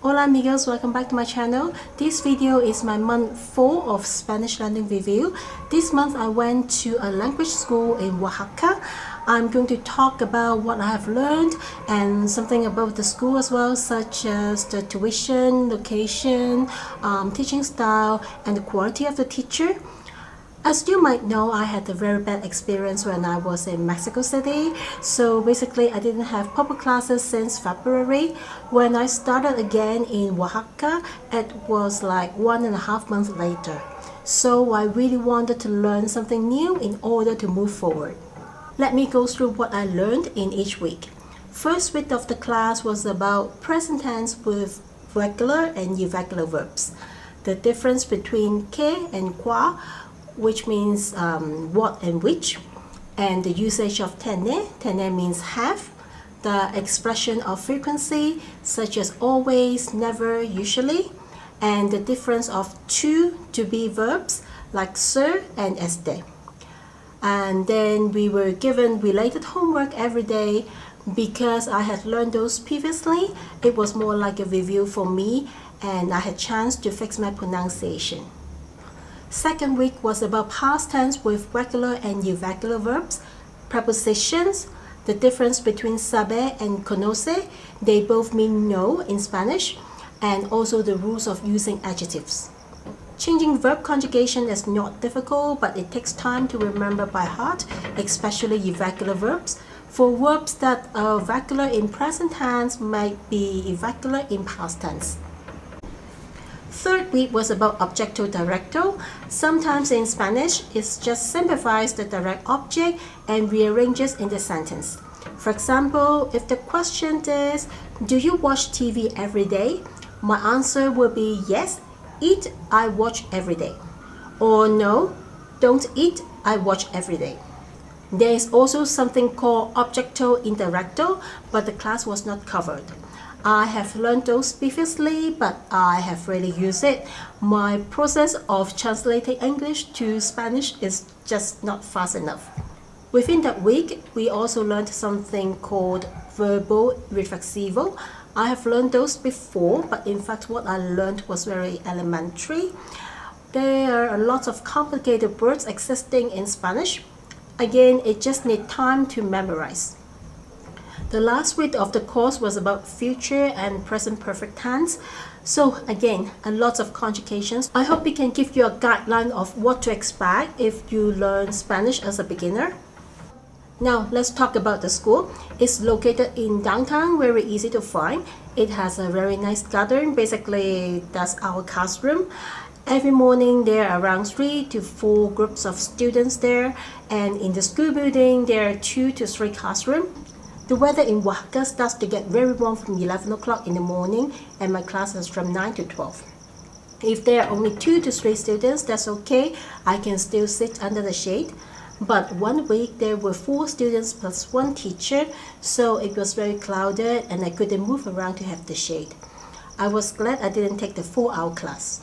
Hola amigos, welcome back to my channel. This video is my month 4 of Spanish learning review. This month I went to a language school in Oaxaca. I'm going to talk about what I have learned and something about the school as well, such as the tuition, location, teaching style, and the quality of the teacher. As you might know, I had a very bad experience when I was in Mexico City. So basically, I didn't have proper classes since February. When I started again in Oaxaca, it was like 1.5 months later. So I really wanted to learn something new in order to move forward. Let me go through what I learned in each week. First week of the class was about present tense with regular and irregular verbs. The difference between que and qua, which means what and which, and the usage of tener. Tener means have. The expression of frequency, such as always, never, usually, and the difference of to be verbs like ser and este. And then we were given related homework every day. Because I had learned those previously, it was more like a review for me, and I had chance to fix my pronunciation. Second week was about past tense with regular and irregular verbs, prepositions, the difference between saber and conoce, they both mean know in Spanish, and also the rules of using adjectives. Changing verb conjugation is not difficult, but it takes time to remember by heart, especially irregular verbs. For verbs that are regular in present tense might be irregular in past tense. Third week was about objecto directo. Sometimes in Spanish, it just simplifies the direct object and rearranges in the sentence. For example, if the question is, do you watch TV every day? My answer will be yes, eat, I watch every day. Or no, don't eat, I watch every day. There is also something called objecto indirecto, but the class was not covered. I have learned those previously, but I have really used it. My process of translating English to Spanish is just not fast enough. Within that week, we also learned something called verbo reflexivo. I have learned those before, but in fact what I learned was very elementary. There are lots of complicated words existing in Spanish. Again, it just needs time to memorize. The last week of the course was about future and present perfect tense. So again, a lot of conjugations. I hope it can give you a guideline of what to expect if you learn Spanish as a beginner. Now let's talk about the school. It's located in downtown, very easy to find. It has a very nice garden. Basically, that's our classroom. Every morning there are around 3 to 4 groups of students there, and in the school building there are 2 to 3 classrooms. The weather in Oaxaca starts to get very warm from 11 o'clock in the morning, and my class is from 9 to 12. If there are only 2 to 3 students, that's okay. I can still sit under the shade. But one week there were 4 students plus 1 teacher, so it was very clouded and I couldn't move around to have the shade. I was glad I didn't take the 4-hour class.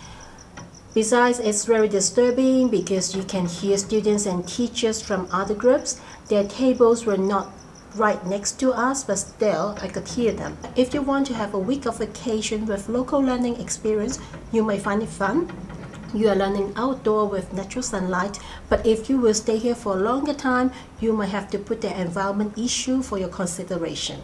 Besides, it's very disturbing because you can hear students and teachers from other groups. Their tables were not right next to us, but still I could hear them. If you want to have a week of vacation with local learning experience, you might find it fun. You are learning outdoor with natural sunlight, but if you will stay here for a longer time, you might have to put the environment issue for your consideration.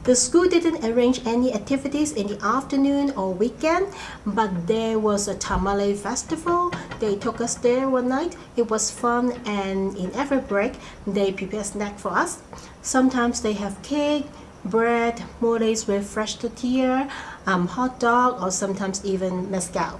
The school didn't arrange any activities in the afternoon or weekend, but there was a tamale festival. They took us there one night. It was fun, and in every break, they prepare snack for us. Sometimes they have cake, bread, moles with fresh tortilla, hot dog, or sometimes even mezcal.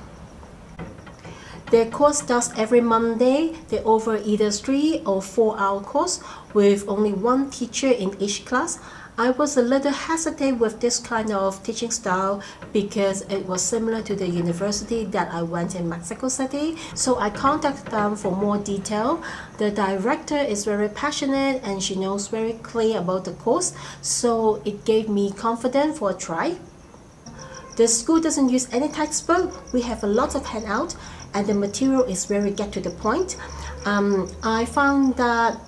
Their course starts every Monday. They offer either 3 or 4-hour course with only 1 teacher in each class. I was a little hesitant with this kind of teaching style because it was similar to the university that I went in Mexico City. So I contacted them for more detail. The director is very passionate and she knows very clear about the course, so it gave me confidence for a try. The school doesn't use any textbook. We have a lot of handout and the material is very get to the point. I found that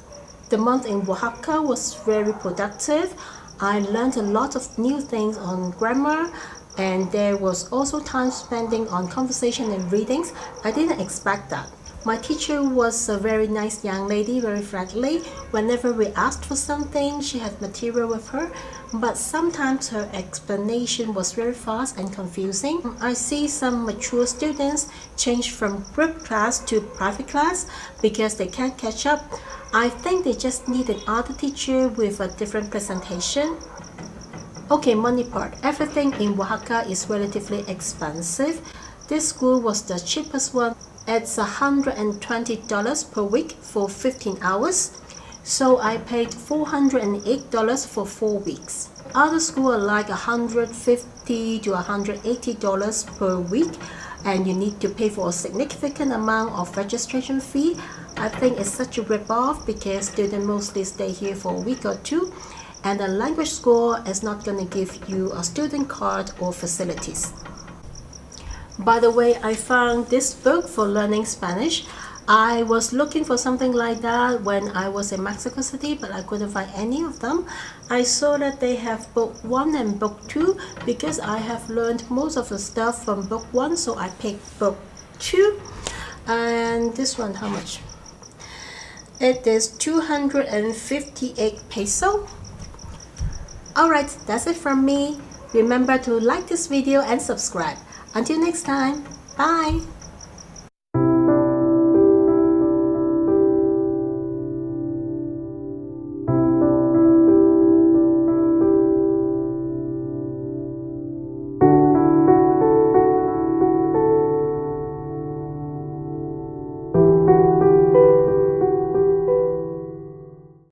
the month in Oaxaca was very productive. I learned a lot of new things on grammar, and there was also time spending on conversation and readings. I didn't expect that. My teacher was a very nice young lady, very friendly. Whenever we asked for something, she had material with her, but sometimes her explanation was very fast and confusing. I see some mature students change from group class to private class because they can't catch up. I think they just need an other teacher with a different presentation. Okay, money part. Everything in Oaxaca is relatively expensive. This school was the cheapest one. It's $120 per week for 15 hours. So I paid $408 for 4 weeks. Other schools are like $150 to $180 per week, and you need to pay for a significant amount of registration fee. I think it's such a rip-off because students mostly stay here for a week or two, and the language school is not going to give you a student card or facilities. By the way, I found this book for learning Spanish. I was looking for something like that when I was in Mexico City, but I couldn't find any of them. I saw that they have book 1 and book 2 because I have learned most of the stuff from book 1, so I picked book 2. And this one, how much? It is 258 peso. Alright, that's it from me. Remember to like this video and subscribe. Until next time, bye!